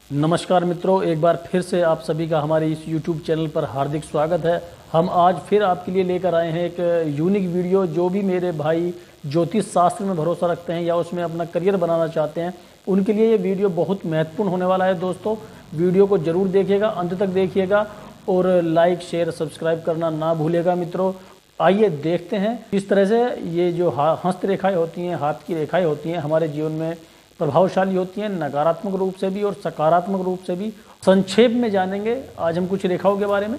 नमस्कार मित्रों, एक बार फिर से आप सभी का हमारे इस YouTube चैनल पर हार्दिक स्वागत है। हम आज फिर आपके लिए लेकर आए हैं एक यूनिक वीडियो। जो भी मेरे भाई ज्योतिष शास्त्र में भरोसा रखते हैं या उसमें अपना करियर बनाना चाहते हैं, उनके लिए ये वीडियो बहुत महत्वपूर्ण होने वाला है। दोस्तों, वीडियो को ज़रूर देखिएगा, अंत तक देखिएगा और लाइक शेयर सब्सक्राइब करना ना भूलिएगा मित्रों। आइए देखते हैं किस तरह से ये जो हस्त रेखाएँ होती हैं, हाथ की रेखाएँ होती हैं, हमारे जीवन में प्रभावशाली होती हैं, नकारात्मक रूप से भी और सकारात्मक रूप से भी। संक्षेप में जानेंगे आज हम कुछ रेखाओं के बारे में,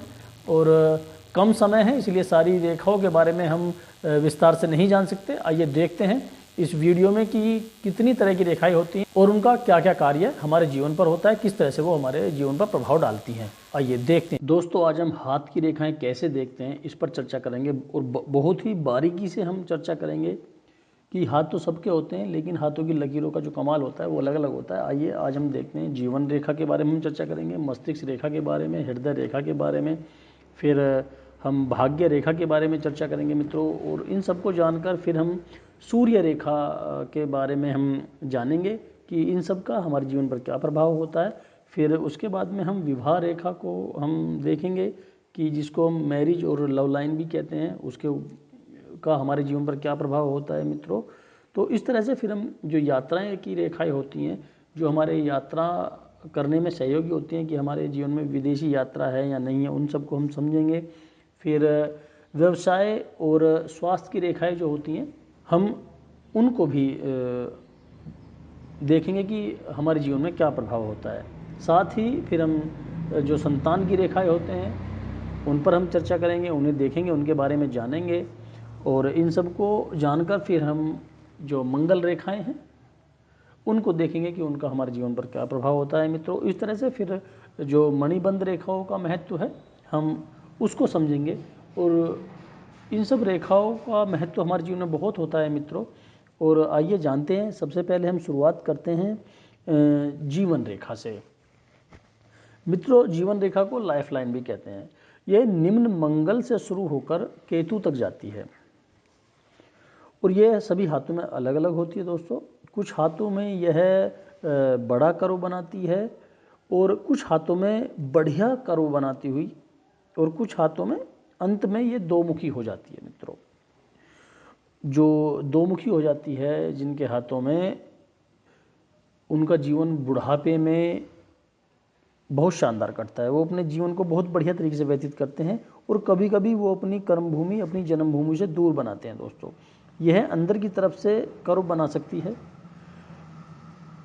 और कम समय है इसलिए सारी रेखाओं के बारे में हम विस्तार से नहीं जान सकते। आइए देखते हैं इस वीडियो में कि कितनी तरह की रेखाएं होती हैं और उनका क्या क्या कार्य हमारे जीवन पर होता है, किस तरह से वो हमारे जीवन पर प्रभाव डालती हैं। आइए देखते हैं। दोस्तों, आज हम हाथ की रेखाएं कैसे देखते हैं इस पर चर्चा करेंगे और बहुत ही बारीकी से हम चर्चा करेंगे कि हाथ तो सबके होते हैं, लेकिन हाथों की लकीरों का जो कमाल होता है वो अलग अलग होता है। आइए आज हम देखते हैं। जीवन रेखा के बारे में हम चर्चा करेंगे, मस्तिष्क रेखा के बारे में, हृदय रेखा के बारे में, फिर हम भाग्य रेखा के बारे में चर्चा करेंगे मित्रों। और इन सबको जानकर फिर हम सूर्य रेखा के बारे में हम जानेंगे कि इन सब का हमारे जीवन पर क्या प्रभाव होता है। फिर उसके बाद में हम विवाह रेखा को हम देखेंगे कि जिसको हम मैरिज और लव लाइन भी कहते हैं, उसके का हमारे जीवन पर क्या प्रभाव होता है मित्रों। तो इस तरह से फिर हम जो यात्राएं की रेखाएं होती हैं, जो हमारे यात्रा करने में सहयोगी होती हैं कि हमारे जीवन में विदेशी यात्रा है या नहीं है, उन सबको हम समझेंगे। फिर व्यवसाय और स्वास्थ्य की रेखाएं जो होती हैं, हम उनको भी देखेंगे कि हमारे जीवन में क्या प्रभाव होता है। साथ ही फिर हम जो संतान की रेखाएं होते हैं उन पर हम चर्चा करेंगे, उन्हें देखेंगे, उनके बारे में जानेंगे। और इन सब को जानकर फिर हम जो मंगल रेखाएं हैं उनको देखेंगे कि उनका हमारे जीवन पर क्या प्रभाव होता है मित्रों। इस तरह से फिर जो मणिबंध रेखाओं का महत्व है हम उसको समझेंगे। और इन सब रेखाओं का महत्व हमारे जीवन में बहुत होता है मित्रों। और आइए जानते हैं। सबसे पहले हम शुरुआत करते हैं जीवन रेखा से। मित्रों, जीवन रेखा को लाइफ लाइन भी कहते हैं। यह निम्न मंगल से शुरू होकर केतु तक जाती है और यह सभी हाथों में अलग अलग होती है दोस्तों। कुछ हाथों में यह बड़ा कर्व बनाती है और कुछ हाथों में बढ़िया कर्व बनाती हुई, और कुछ हाथों में अंत में ये दो मुखी हो जाती है मित्रों। जो दो मुखी हो जाती है, जिनके हाथों में, उनका जीवन बुढ़ापे में बहुत शानदार कटता है। वो अपने जीवन को बहुत बढ़िया तरीके से व्यतीत करते हैं और कभी कभी वो अपनी कर्मभूमि, अपनी जन्मभूमि से दूर बनाते हैं दोस्तों। यह अंदर की तरफ से कर्व बना सकती है,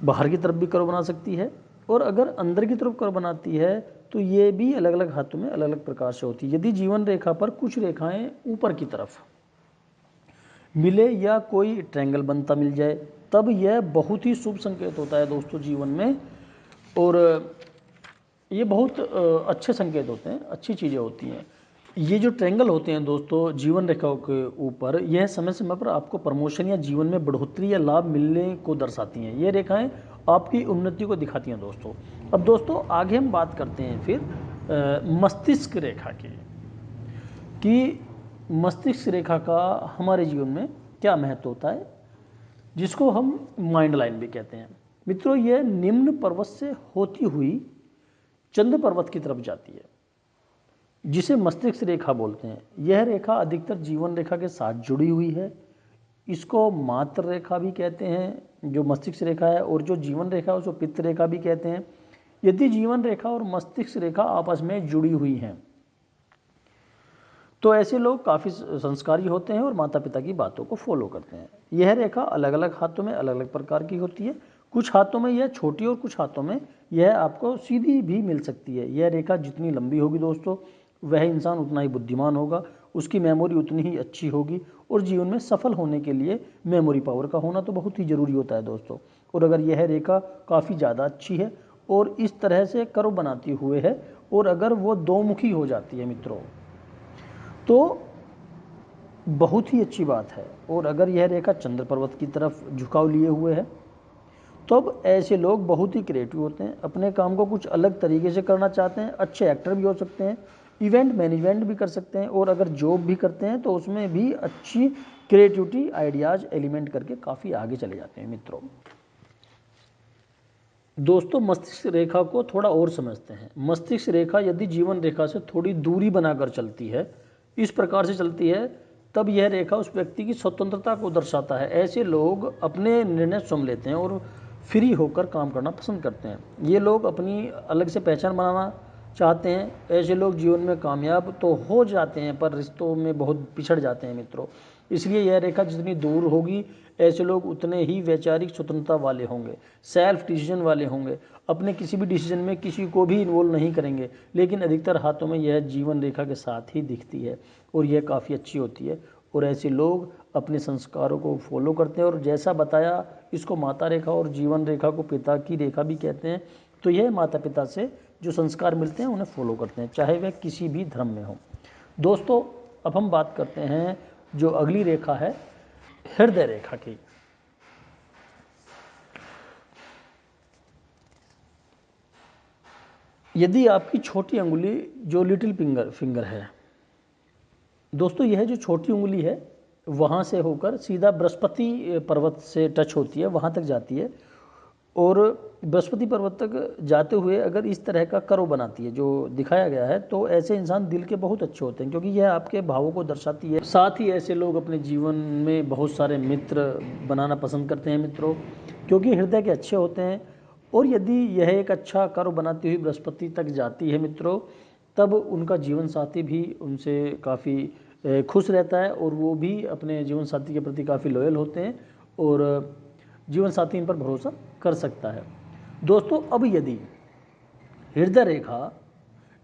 बाहर की तरफ भी कर्व बना सकती है, और अगर अंदर की तरफ कर्व बनाती है तो ये भी अलग अलग हाथों में अलग अलग प्रकार से होती है। यदि जीवन रेखा पर कुछ रेखाएं ऊपर की तरफ मिले या कोई ट्रायंगल बनता मिल जाए, तब यह बहुत ही शुभ संकेत होता है दोस्तों जीवन में। और ये बहुत अच्छे संकेत होते हैं, अच्छी चीज़ें होती हैं। ये जो ट्रायंगल होते हैं दोस्तों जीवन रेखाओं के ऊपर, यह समय समय पर आपको प्रमोशन या जीवन में बढ़ोतरी या लाभ मिलने को दर्शाती हैं। ये रेखाएं आपकी उन्नति को दिखाती हैं दोस्तों। अब दोस्तों आगे हम बात करते हैं फिर मस्तिष्क रेखा की, कि मस्तिष्क रेखा का हमारे जीवन में क्या महत्व होता है, जिसको हम माइंड लाइन भी कहते हैं मित्रों। यह निम्न पर्वत से होती हुई चंद्र पर्वत की तरफ जाती है, जिसे मस्तिष्क रेखा बोलते हैं। यह रेखा अधिकतर जीवन रेखा के साथ जुड़ी हुई है। इसको मात्र रेखा भी कहते हैं जो मस्तिष्क रेखा है, और जो जीवन रेखा है उसको पित्त रेखा भी कहते हैं। यदि जीवन रेखा और मस्तिष्क रेखा आपस में जुड़ी हुई हैं तो ऐसे लोग काफ़ी संस्कारी होते हैं और माता पिता की बातों को फॉलो करते हैं। यह रेखा अलग अलग हाथों में अलग अलग प्रकार की होती है। कुछ हाथों में यह छोटी और कुछ हाथों में यह आपको सीधी भी मिल सकती है। यह रेखा जितनी लंबी होगी दोस्तों, वह इंसान उतना ही बुद्धिमान होगा, उसकी मेमोरी उतनी ही अच्छी होगी, और जीवन में सफल होने के लिए मेमोरी पावर का होना तो बहुत ही ज़रूरी होता है दोस्तों। और अगर यह रेखा काफ़ी ज़्यादा अच्छी है और इस तरह से कर्व बनाती हुए है, और अगर वो दो मुखी हो जाती है मित्रों, तो बहुत ही अच्छी बात है। और अगर यह रेखा चंद्र पर्वत की तरफ झुकाव लिए हुए है, तब ऐसे लोग बहुत ही क्रिएटिव होते हैं, अपने काम को कुछ अलग तरीके से करना चाहते हैं, अच्छे एक्टर भी हो सकते हैं, इवेंट मैनेजमेंट भी कर सकते हैं, और अगर जॉब भी करते हैं तो उसमें भी अच्छी क्रिएटिविटी आइडियाज़ एलिमेंट करके काफ़ी आगे चले जाते हैं मित्रों। दोस्तों मस्तिष्क रेखा को थोड़ा और समझते हैं। मस्तिष्क रेखा यदि जीवन रेखा से थोड़ी दूरी बनाकर चलती है, इस प्रकार से चलती है, तब यह रेखा उस व्यक्ति की स्वतंत्रता को दर्शाता है। ऐसे लोग अपने निर्णय स्वयं लेते हैं और फ्री होकर काम करना पसंद करते हैं। ये लोग अपनी अलग से पहचान बनाना चाहते हैं। ऐसे लोग जीवन में कामयाब तो हो जाते हैं पर रिश्तों में बहुत पिछड़ जाते हैं मित्रों। इसलिए यह रेखा जितनी दूर होगी, ऐसे लोग उतने ही वैचारिक स्वतंत्रता वाले होंगे, सेल्फ डिसीजन वाले होंगे, अपने किसी भी डिसीजन में किसी को भी इन्वॉल्व नहीं करेंगे। लेकिन अधिकतर हाथों में यह जीवन रेखा के साथ ही दिखती है और यह काफ़ी अच्छी होती है। और ऐसे लोग अपने संस्कारों को फॉलो करते हैं। और जैसा बताया, इसको माता रेखा और जीवन रेखा को पिता की रेखा भी कहते हैं। तो यह माता पिता से जो संस्कार मिलते हैं उन्हें फॉलो करते हैं, चाहे वह किसी भी धर्म में हो। दोस्तों, अब हम बात करते हैं जो अगली रेखा है, हृदय रेखा की। यदि आपकी छोटी अंगुली जो लिटिल फिंगर है दोस्तों, यह जो छोटी उंगली है वहाँ से होकर सीधा बृहस्पति पर्वत से टच होती है, वहाँ तक जाती है। और बृहस्पति पर्वत तक जाते हुए अगर इस तरह का कर्व बनाती है जो दिखाया गया है, तो ऐसे इंसान दिल के बहुत अच्छे होते हैं, क्योंकि यह आपके भावों को दर्शाती है। साथ ही ऐसे लोग अपने जीवन में बहुत सारे मित्र बनाना पसंद करते हैं मित्रों, क्योंकि हृदय के अच्छे होते हैं। और यदि यह एक अच्छा कर्व बनाती हुई बृहस्पति तक जाती है मित्रों, तब उनका जीवन साथी भी उनसे काफ़ी खुश रहता है और वो भी अपने जीवन साथी के प्रति काफ़ी लॉयल होते हैं और जीवन साथी इन पर भरोसा कर सकता है। दोस्तों, अब यदि हृदय रेखा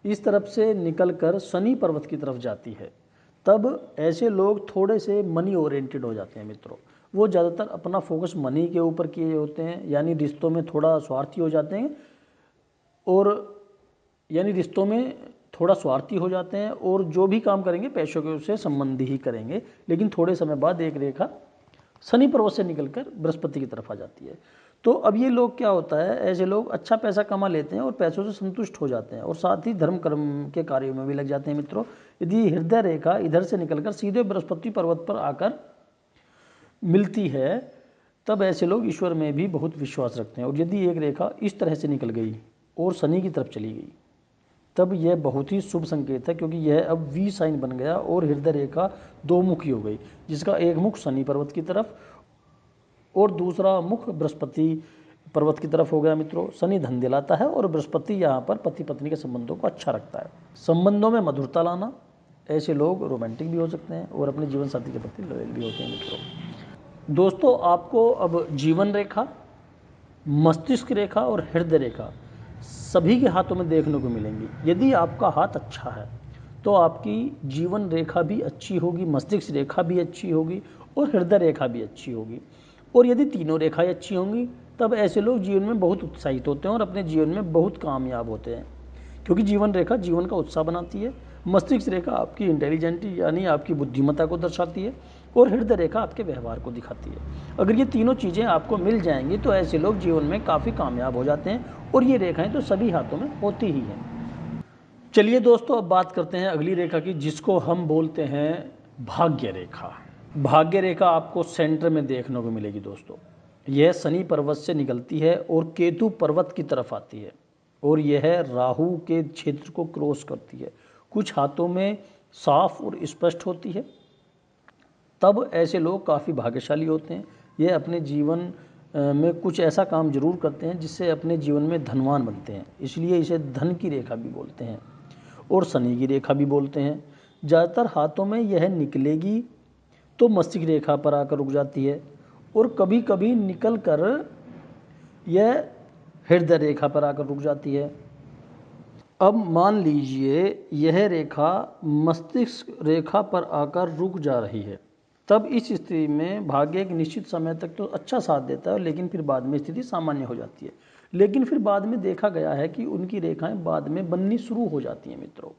इस तरफ से निकलकर शनि पर्वत की तरफ जाती है, तब ऐसे लोग थोड़े से मनी ओरिएंटेड हो जाते हैं मित्रों। वो ज़्यादातर अपना फोकस मनी के ऊपर किए होते हैं, यानी रिश्तों में थोड़ा स्वार्थी हो जाते हैं और जो भी काम करेंगे पैसों के उससे संबंधी ही करेंगे। लेकिन थोड़े समय बाद एक रेखा शनि पर्वत से निकलकर बृहस्पति की तरफ आ जाती है। तो अब ये लोग क्या होता है, ऐसे लोग अच्छा पैसा कमा लेते हैं और पैसों से संतुष्ट हो जाते हैं और साथ ही धर्म कर्म के कार्यों में भी लग जाते हैं मित्रों। यदि हृदय रेखा इधर से निकलकर सीधे बृहस्पति पर्वत पर आकर मिलती है, तब ऐसे लोग ईश्वर में भी बहुत विश्वास रखते हैं। और यदि एक रेखा इस तरह से निकल गई और शनि की तरफ चली गई, तब यह बहुत ही शुभ संकेत है, क्योंकि यह अब वी साइन बन गया और हृदय रेखा दो मुखी हो गई, जिसका एक मुख शनि पर्वत की तरफ और दूसरा मुख बृहस्पति पर्वत की तरफ हो गया मित्रों। शनि धन दिलाता है और बृहस्पति यहाँ पर पति पत्नी के संबंधों को अच्छा रखता है। संबंधों में मधुरता लाना, ऐसे लोग रोमांटिक भी हो सकते हैं और अपने जीवन साथी के प्रति लॉयल भी होते हैं मित्रों। दोस्तों, आपको अब जीवन रेखा, मस्तिष्क रेखा और हृदय रेखा सभी के हाथों में देखने को मिलेंगी। यदि आपका हाथ अच्छा है तो आपकी जीवन रेखा भी अच्छी होगी, मस्तिष्क रेखा भी अच्छी होगी और हृदय रेखा भी अच्छी होगी। और यदि तीनों रेखाएं अच्छी होंगी, तब ऐसे लोग जीवन में बहुत उत्साहित होते हैं और अपने जीवन में बहुत कामयाब होते हैं, क्योंकि जीवन रेखा जीवन का उत्साह बनाती है, मस्तिष्क रेखा आपकी इंटेलिजेंटी यानी आपकी बुद्धिमत्ता को दर्शाती है और हृदय रेखा आपके व्यवहार को दिखाती है। अगर ये तीनों चीज़ें आपको मिल जाएंगी तो ऐसे लोग जीवन में काफ़ी कामयाब हो जाते हैं और ये रेखाएं तो सभी हाथों में होती ही हैं। चलिए दोस्तों, अब बात करते हैं अगली रेखा की, जिसको हम बोलते हैं भाग्य रेखा। भाग्य रेखा आपको सेंटर में देखने को मिलेगी दोस्तों। यह शनि पर्वत से निकलती है और केतु पर्वत की तरफ आती है और यह राहु के क्षेत्र को क्रॉस करती है। कुछ हाथों में साफ और स्पष्ट होती है। तब ऐसे लोग काफ़ी भाग्यशाली होते हैं। ये अपने जीवन में कुछ ऐसा काम जरूर करते हैं जिससे अपने जीवन में धनवान बनते हैं, इसलिए इसे धन की रेखा भी बोलते हैं और शनि की रेखा भी बोलते हैं। ज़्यादातर हाथों में यह निकलेगी तो मस्तिष्क रेखा पर आकर रुक जाती है और कभी कभी निकल कर यह हृदय रेखा पर आकर रुक जाती है। अब मान लीजिए यह रेखा मस्तिष्क रेखा पर आकर रुक जा रही है, तब इस स्थिति में भाग्य एक निश्चित समय तक तो अच्छा साथ देता है, लेकिन फिर बाद में स्थिति सामान्य हो जाती है। लेकिन फिर बाद में देखा गया है कि उनकी रेखाएं बाद में बननी शुरू हो जाती हैं मित्रों।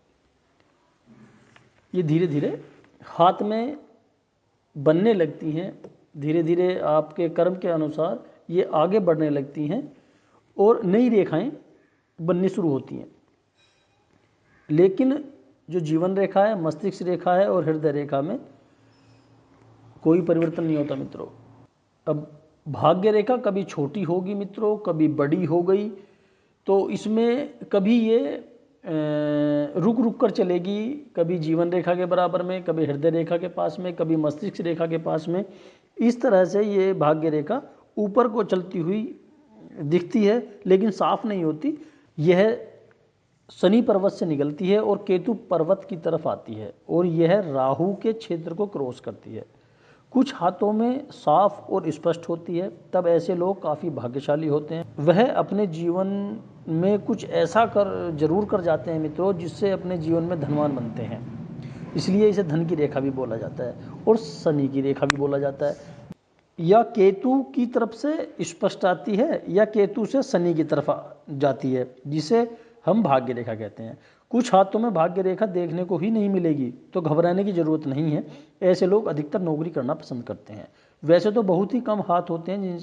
ये धीरे धीरे हाथ में बनने लगती हैं, धीरे धीरे आपके कर्म के अनुसार ये आगे बढ़ने लगती हैं और नई रेखाएं बननी शुरू होती हैं। लेकिन जो जीवन रेखा है, मस्तिष्क रेखा है और हृदय रेखा में कोई परिवर्तन नहीं होता मित्रों। अब भाग्य रेखा कभी छोटी होगी मित्रों, कभी बड़ी हो गई, तो इसमें कभी ये रुक रुक कर चलेगी, कभी जीवन रेखा के बराबर में, कभी हृदय रेखा के पास में, कभी मस्तिष्क रेखा के पास में। इस तरह से ये भाग्य रेखा ऊपर को चलती हुई दिखती है, लेकिन साफ नहीं होती। यह शनि पर्वत से निकलती है और केतु पर्वत की तरफ आती है, और यह राहु के क्षेत्र को क्रॉस करती है। कुछ हाथों में साफ और स्पष्ट होती है, तब ऐसे लोग काफ़ी भाग्यशाली होते हैं। वह अपने जीवन में कुछ ऐसा जरूर कर जाते हैं मित्रों, जिससे अपने जीवन में धनवान बनते हैं। इसलिए इसे धन की रेखा भी बोला जाता है और शनि की रेखा भी बोला जाता है। या केतु की तरफ से स्पष्ट आती है या केतु से शनि की तरफ जाती है, जिसे हम भाग्य रेखा कहते हैं। कुछ हाथों में भाग्य रेखा देखने को ही नहीं मिलेगी, तो घबराने की ज़रूरत नहीं है। ऐसे लोग अधिकतर नौकरी करना पसंद करते हैं। वैसे तो बहुत ही कम हाथ होते हैं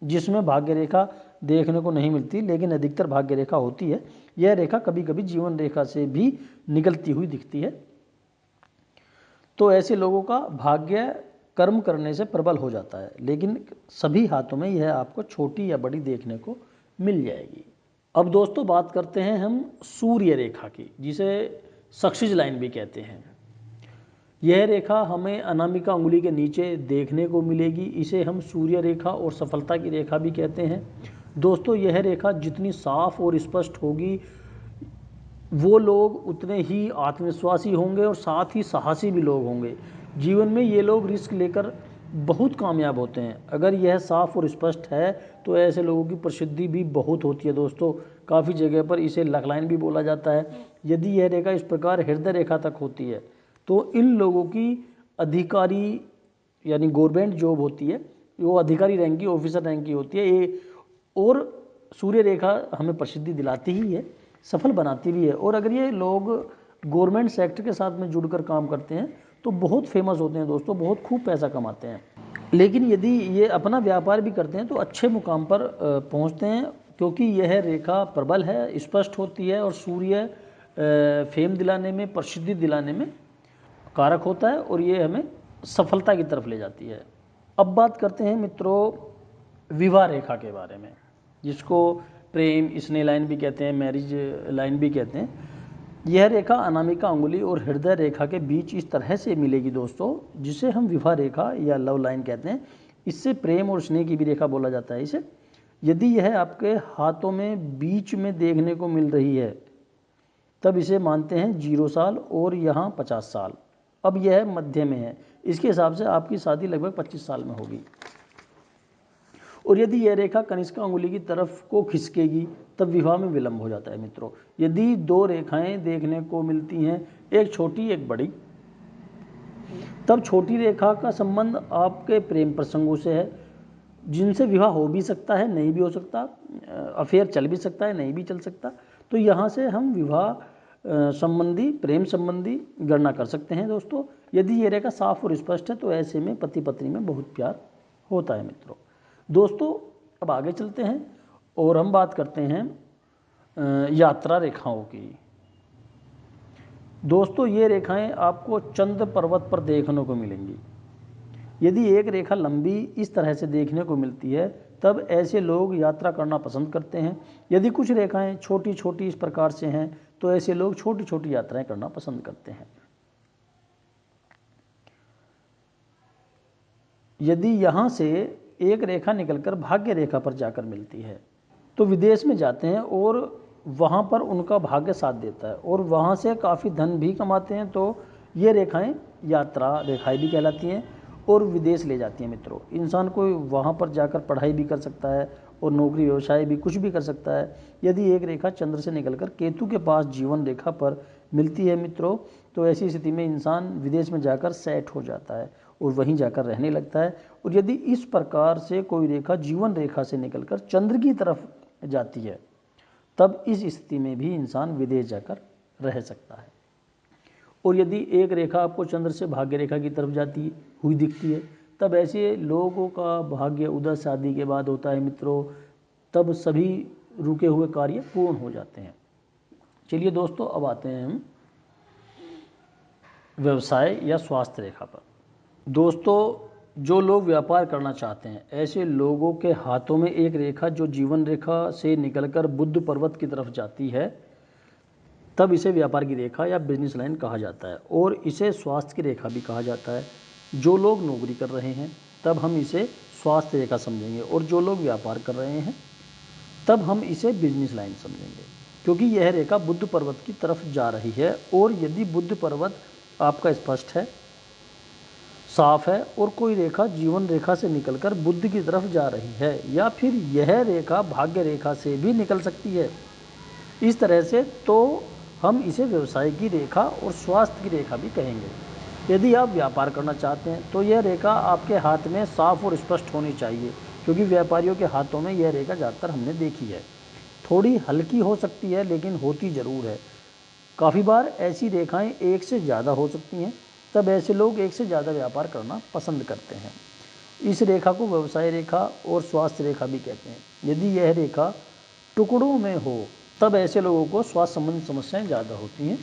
जिसमें भाग्य रेखा देखने को नहीं मिलती, लेकिन अधिकतर भाग्य रेखा होती है। यह रेखा कभी कभी जीवन रेखा से भी निकलती हुई दिखती है। तो ऐसे लोगों का भाग्य कर्म करने से प्रबल हो जाता है, लेकिन सभी हाथों में यह आपको छोटी या बड़ी देखने को मिल जाएगी। अब दोस्तों बात करते हैं हम सूर्य रेखा की, जिसे सक्सीज लाइन भी कहते हैं। यह रेखा हमें अनामिका उंगली के नीचे देखने को मिलेगी। इसे हम सूर्य रेखा और सफलता की रेखा भी कहते हैं। दोस्तों यह रेखा जितनी साफ और स्पष्ट होगी, वो लोग उतने ही आत्मविश्वासी होंगे और साथ ही साहसी भी लोग होंगे। जीवन में ये लोग रिस्क लेकर बहुत कामयाब होते हैं। अगर यह साफ और स्पष्ट है तो ऐसे लोगों की प्रसिद्धि भी बहुत होती है। दोस्तों काफ़ी जगह पर इसे लक लाइन भी बोला जाता है। यदि यह रेखा इस प्रकार हृदय रेखा तक होती है तो इन लोगों की अधिकारी यानी गवर्नमेंट जॉब होती है, वो अधिकारी रैंक की, ऑफिसर रैंक की होती है ये। और सूर्य रेखा हमें प्रसिद्धि दिलाती ही है, सफल बनाती भी है। और अगर ये लोग गवर्नमेंट सेक्टर के साथ में जुड़कर काम करते हैं तो बहुत फेमस होते हैं दोस्तों, बहुत खूब पैसा कमाते हैं। लेकिन यदि ये अपना व्यापार भी करते हैं तो अच्छे मुकाम पर पहुंचते हैं, क्योंकि यह रेखा प्रबल है, स्पष्ट होती है और सूर्य फेम दिलाने में, प्रसिद्धि दिलाने में कारक होता है, और ये हमें सफलता की तरफ ले जाती है। अब बात करते हैं मित्रों विवाह रेखा के बारे में, जिसको प्रेम स्नेह लाइन भी कहते हैं, मैरिज लाइन भी कहते हैं। यह रेखा अनामिका अंगुली और हृदय रेखा के बीच इस तरह से मिलेगी दोस्तों, जिसे हम विवाह रेखा या लव लाइन कहते हैं। इससे प्रेम और स्नेह की भी रेखा बोला जाता है इसे। यदि यह आपके हाथों में बीच में देखने को मिल रही है तब इसे मानते हैं 0 साल और यहाँ 50 साल। अब यह मध्य में है, इसके हिसाब से आपकी शादी लगभग 25 साल में होगी। और यदि यह रेखा कनिष्का अंगुली की तरफ को खिसकेगी तब विवाह में विलंब हो जाता है मित्रों। यदि 2 रेखाएं देखने को मिलती हैं, एक छोटी एक बड़ी, तब छोटी रेखा का संबंध आपके प्रेम प्रसंगों से है, जिनसे विवाह हो भी सकता है, नहीं भी हो सकता, अफेयर चल भी सकता है, नहीं भी चल सकता। तो यहाँ से हम विवाह संबंधी, प्रेम संबंधी गणना कर सकते हैं दोस्तों। यदि ये रेखा साफ और स्पष्ट है तो ऐसे में पति पत्नी में बहुत प्यार होता है मित्रों। दोस्तों अब आगे चलते हैं और हम बात करते हैं यात्रा रेखाओं की। दोस्तों ये रेखाएं आपको चंद्र पर्वत पर देखने को मिलेंगी। यदि एक रेखा लंबी इस तरह से देखने को मिलती है तब ऐसे लोग यात्रा करना पसंद करते हैं। यदि कुछ रेखाएं छोटी छोटी इस प्रकार से हैं तो ऐसे लोग छोटी छोटी यात्राएं करना पसंद करते हैं। यदि यहाँ से एक रेखा निकलकर भाग्य रेखा पर जाकर मिलती है तो विदेश में जाते हैं और वहाँ पर उनका भाग्य साथ देता है और वहाँ से काफ़ी धन भी कमाते हैं। तो ये रेखाएं यात्रा रेखाएं भी कहलाती हैं और विदेश ले जाती हैं मित्रों। इंसान को वहाँ पर जाकर पढ़ाई भी कर सकता है और नौकरी व्यवसाय भी कुछ भी कर सकता है। यदि एक रेखा चंद्र से निकलकर केतु के पास जीवन रेखा पर मिलती है मित्रों, तो ऐसी स्थिति में इंसान विदेश में जाकर सेट हो जाता है और वहीं जाकर रहने लगता है। और यदि इस प्रकार से कोई रेखा जीवन रेखा से निकलकर चंद्र की तरफ जाती है तब इस स्थिति में भी इंसान विदेश जाकर रह सकता है। और यदि एक रेखा आपको चंद्र से भाग्य रेखा की तरफ जाती हुई दिखती है तब ऐसे लोगों का भाग्य उधर शादी के बाद होता है मित्रों। तब सभी रुके हुए कार्य पूर्ण हो जाते हैं। चलिए दोस्तों अब आते हैं हम व्यवसाय या स्वास्थ्य रेखा पर। दोस्तों जो लोग व्यापार करना चाहते हैं ऐसे लोगों के हाथों में एक रेखा जो जीवन रेखा से निकलकर बुद्ध पर्वत की तरफ जाती है, तब इसे व्यापार की रेखा या बिजनेस लाइन कहा जाता है। और इसे स्वास्थ्य की रेखा भी कहा जाता है। जो लोग नौकरी कर रहे हैं तब हम इसे स्वास्थ्य रेखा समझेंगे, और जो लोग व्यापार कर रहे हैं तब हम इसे बिजनेस लाइन समझेंगे, क्योंकि यह रेखा बुद्ध पर्वत की तरफ जा रही है। और यदि बुद्ध पर्वत आपका स्पष्ट है, साफ है, और कोई रेखा जीवन रेखा से निकलकर बुद्ध की तरफ जा रही है, या फिर यह रेखा भाग्य रेखा से भी निकल सकती है, इस तरह से, तो हम इसे व्यवसाय की रेखा और स्वास्थ्य की रेखा भी कहेंगे। यदि आप व्यापार करना चाहते हैं तो यह रेखा आपके हाथ में साफ और स्पष्ट होनी चाहिए, क्योंकि व्यापारियों के हाथों में यह रेखा ज़्यादातर हमने देखी है। थोड़ी हल्की हो सकती है लेकिन होती ज़रूर है। काफ़ी बार ऐसी रेखाएं एक से ज़्यादा हो सकती हैं, तब ऐसे लोग एक से ज़्यादा व्यापार करना पसंद करते हैं। इस रेखा को व्यवसाय रेखा और स्वास्थ्य रेखा भी कहते हैं। यदि यह रेखा टुकड़ों में हो तब ऐसे लोगों को स्वास्थ्य संबंधी समस्याएं ज़्यादा होती हैं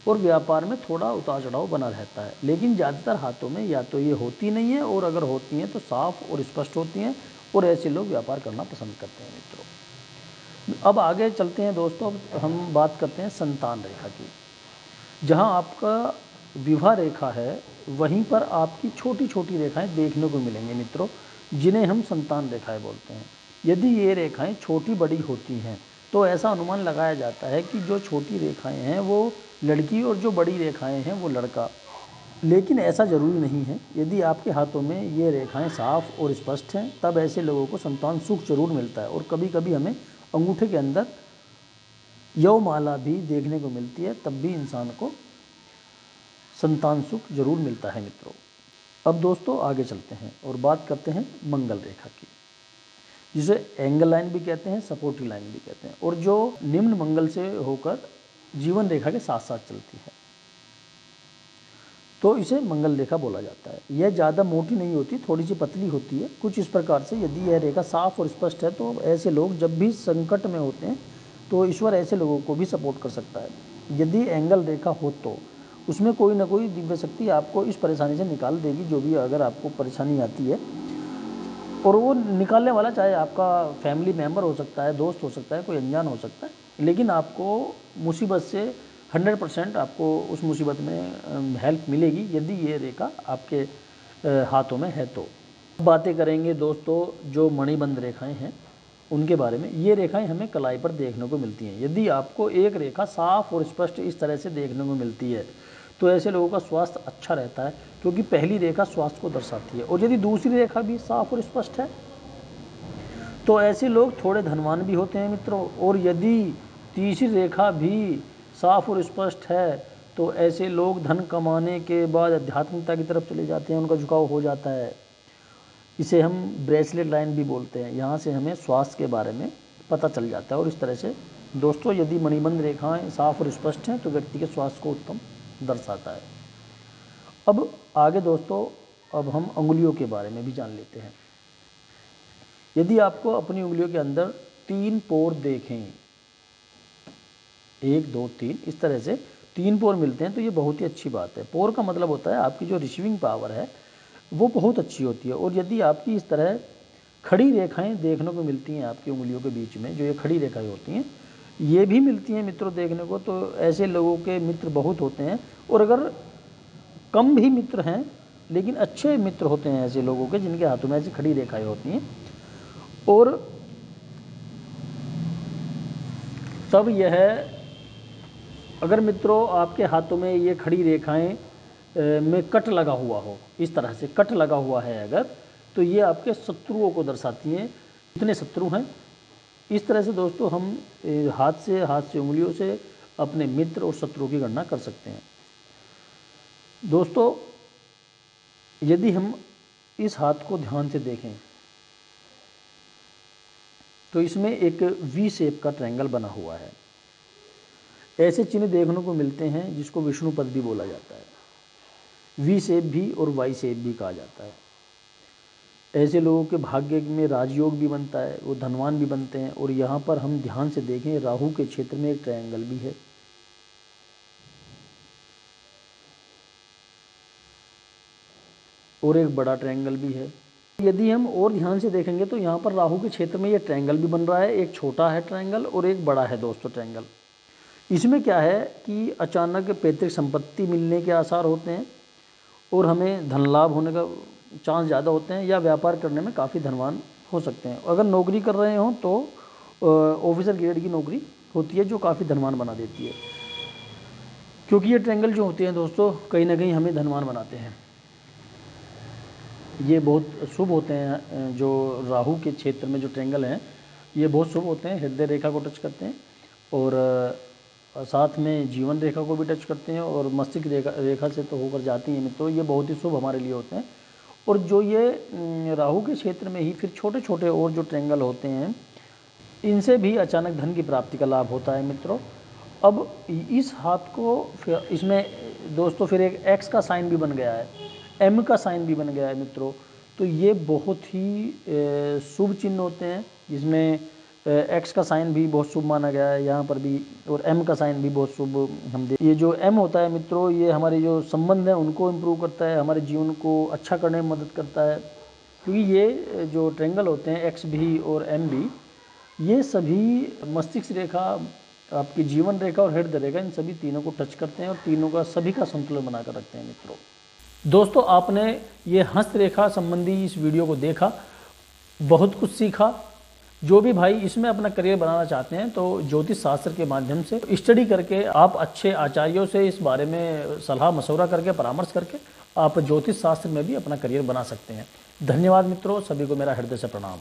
और व्यापार में थोड़ा उतार चढ़ाव बना रहता है। लेकिन ज़्यादातर हाथों में या तो ये होती नहीं है, और अगर होती हैं तो साफ और स्पष्ट होती हैं, और ऐसे लोग व्यापार करना पसंद करते हैं मित्रों। अब आगे चलते हैं दोस्तों, अब हम बात करते हैं संतान रेखा की। जहाँ आपका विवाह रेखा है वहीं पर आपकी छोटी छोटी रेखाएं देखने को मिलेंगे मित्रों, जिन्हें हम संतान रेखाएं बोलते हैं। यदि ये रेखाएं छोटी बड़ी होती हैं तो ऐसा अनुमान लगाया जाता है कि जो छोटी रेखाएं हैं वो लड़की और जो बड़ी रेखाएं हैं वो लड़का। लेकिन ऐसा ज़रूरी नहीं है। यदि आपके हाथों में ये रेखाएं साफ और स्पष्ट हैं तब ऐसे लोगों को संतान सुख जरूर मिलता है, और कभी कभी हमें अंगूठे के अंदर यौमाला भी देखने को मिलती है, तब भी इंसान को संतान सुख जरूर मिलता है मित्रों। अब दोस्तों आगे चलते हैं और बात करते हैं मंगल रेखा की, जिसे एंगल लाइन भी कहते हैं, सपोर्टिव लाइन भी कहते हैं, और जो निम्न मंगल से होकर जीवन रेखा के साथ साथ चलती है, तो इसे मंगल रेखा बोला जाता है। यह ज़्यादा मोटी नहीं होती, थोड़ी सी पतली होती है। कुछ इस प्रकार से यदि यह रेखा साफ और स्पष्ट है तो ऐसे लोग जब भी संकट में होते हैं तो ईश्वर ऐसे लोगों को भी सपोर्ट कर सकता है। यदि एंगल रेखा हो तो उसमें कोई ना कोई दिव्य शक्ति आपको इस परेशानी से निकाल देगी, जो भी अगर आपको परेशानी आती है। और वो निकालने वाला चाहे आपका फैमिली मेम्बर हो सकता है, दोस्त हो सकता है, कोई अनजान हो सकता है, लेकिन आपको मुसीबत से 100% आपको उस मुसीबत में हेल्प मिलेगी यदि ये रेखा आपके हाथों में है तो। बातें करेंगे दोस्तों जो मणिबंध रेखाएं हैं उनके बारे में। ये रेखाएं हमें कलाई पर देखने को मिलती हैं। यदि आपको एक रेखा साफ और स्पष्ट इस तरह से देखने को मिलती है तो ऐसे लोगों का स्वास्थ्य अच्छा रहता है, क्योंकि पहली रेखा स्वास्थ्य को दर्शाती है। और यदि दूसरी रेखा भी साफ और स्पष्ट है तो ऐसे लोग थोड़े धनवान भी होते हैं मित्रों। और यदि तीसरी रेखा भी साफ और स्पष्ट है तो ऐसे लोग धन कमाने के बाद आध्यात्मिकता की तरफ चले जाते हैं, उनका झुकाव हो जाता है। इसे हम ब्रेसलेट लाइन भी बोलते हैं। यहाँ से हमें स्वास्थ्य के बारे में पता चल जाता है। और इस तरह से दोस्तों यदि मणिबंध रेखाएं साफ और स्पष्ट हैं तो व्यक्ति के स्वास्थ्य को उत्तम दर्शाता है। अब आगे दोस्तों अब हम अंगुलियों के बारे में भी जान लेते हैं। यदि आपको अपनी उंगलियों के अंदर 3 पोर देखें, 1 2 3 इस तरह से 3 पोर मिलते हैं तो ये बहुत ही अच्छी बात है। पोर का मतलब होता है आपकी जो रिसीविंग पावर है वो बहुत अच्छी होती है। और यदि आपकी इस तरह खड़ी रेखाएं देखने को मिलती हैं आपकी उंगलियों के बीच में, जो ये खड़ी रेखाएं होती हैं ये भी मिलती हैं मित्रों देखने को, तो ऐसे लोगों के मित्र बहुत होते हैं। और अगर कम भी मित्र हैं लेकिन अच्छे मित्र होते हैं ऐसे लोगों के जिनके हाथों में ऐसी खड़ी रेखाएं होती हैं। और तब यह अगर मित्रों आपके हाथों में ये खड़ी रेखाएं में कट लगा हुआ हो, इस तरह से कट लगा हुआ है अगर, तो ये आपके शत्रुओं को दर्शाती हैं। कितने शत्रु हैं, इस तरह से दोस्तों हम हाथ से उंगलियों से अपने मित्र और शत्रुओं की गणना कर सकते हैं। दोस्तों यदि हम इस हाथ को ध्यान से देखें तो इसमें एक वी शेप का ट्रायंगल बना हुआ है। ऐसे चिन्ह देखने को मिलते हैं जिसको विष्णु पद भी बोला जाता है। वी शेप भी और वाई शेप भी कहा जाता है। ऐसे लोगों के भाग्य में राजयोग भी बनता है, वो धनवान भी बनते हैं। और यहाँ पर हम ध्यान से देखें राहु के क्षेत्र में एक ट्रायंगल भी है। और एक बड़ा ट्रायंगल भी है। यदि हम और ध्यान से देखेंगे तो यहाँ पर राहु के क्षेत्र में ये ट्रायंगल भी बन रहा है, एक छोटा है ट्रायंगल और एक बड़ा है दोस्तों ट्रायंगल। इसमें क्या है कि अचानक पैतृक संपत्ति मिलने के आसार होते हैं और हमें धन लाभ होने का चांस ज़्यादा होते हैं, या व्यापार करने में काफ़ी धनवान हो सकते हैं। अगर नौकरी कर रहे हों तो ऑफिसर ग्रेड की नौकरी होती है जो काफ़ी धनवान बना देती है, क्योंकि ये ट्रायंगल जो होते हैं दोस्तों कहीं ना कहीं हमें धनवान बनाते हैं। ये बहुत शुभ होते हैं, जो राहु के क्षेत्र में जो ट्रायंगल हैं ये बहुत शुभ होते हैं, हृदय रेखा को टच करते हैं और साथ में जीवन रेखा को भी टच करते हैं और मस्तिष्क रेखा से तो होकर जाती हैं मित्रों। ये बहुत ही शुभ हमारे लिए होते हैं। और जो ये राहु के क्षेत्र में ही फिर छोटे छोटे और जो ट्रायंगल होते हैं इनसे भी अचानक धन की प्राप्ति का लाभ होता है मित्रों। अब इस हाथ को फिर इसमें दोस्तों फिर एक एक्स का साइन भी बन गया है, एम का साइन भी बन गया है मित्रों। तो ये बहुत ही शुभ चिन्ह होते हैं, जिसमें एक्स का साइन भी बहुत शुभ माना गया है यहाँ पर भी, और एम का साइन भी बहुत शुभ हम ये जो एम होता है मित्रों ये हमारे जो संबंध हैं उनको इम्प्रूव करता है, हमारे जीवन को अच्छा करने में मदद करता है। क्योंकि ये जो ट्रायंगल होते हैं एक्स भी और एम भी, ये सभी मस्तिष्क रेखा, आपकी जीवन रेखा और हृदय रेखा, इन सभी तीनों को टच करते हैं और तीनों का सभी का संतुलन बनाकर रखते हैं मित्रों। दोस्तों आपने ये हस्त रेखा संबंधी इस वीडियो को देखा, बहुत कुछ सीखा। जो भी भाई इसमें अपना करियर बनाना चाहते हैं तो ज्योतिष शास्त्र के माध्यम से स्टडी करके आप अच्छे आचार्यों से इस बारे में सलाह मशवरा करके परामर्श करके आप ज्योतिष शास्त्र में भी अपना करियर बना सकते हैं। धन्यवाद मित्रों, सभी को मेरा हृदय से प्रणाम।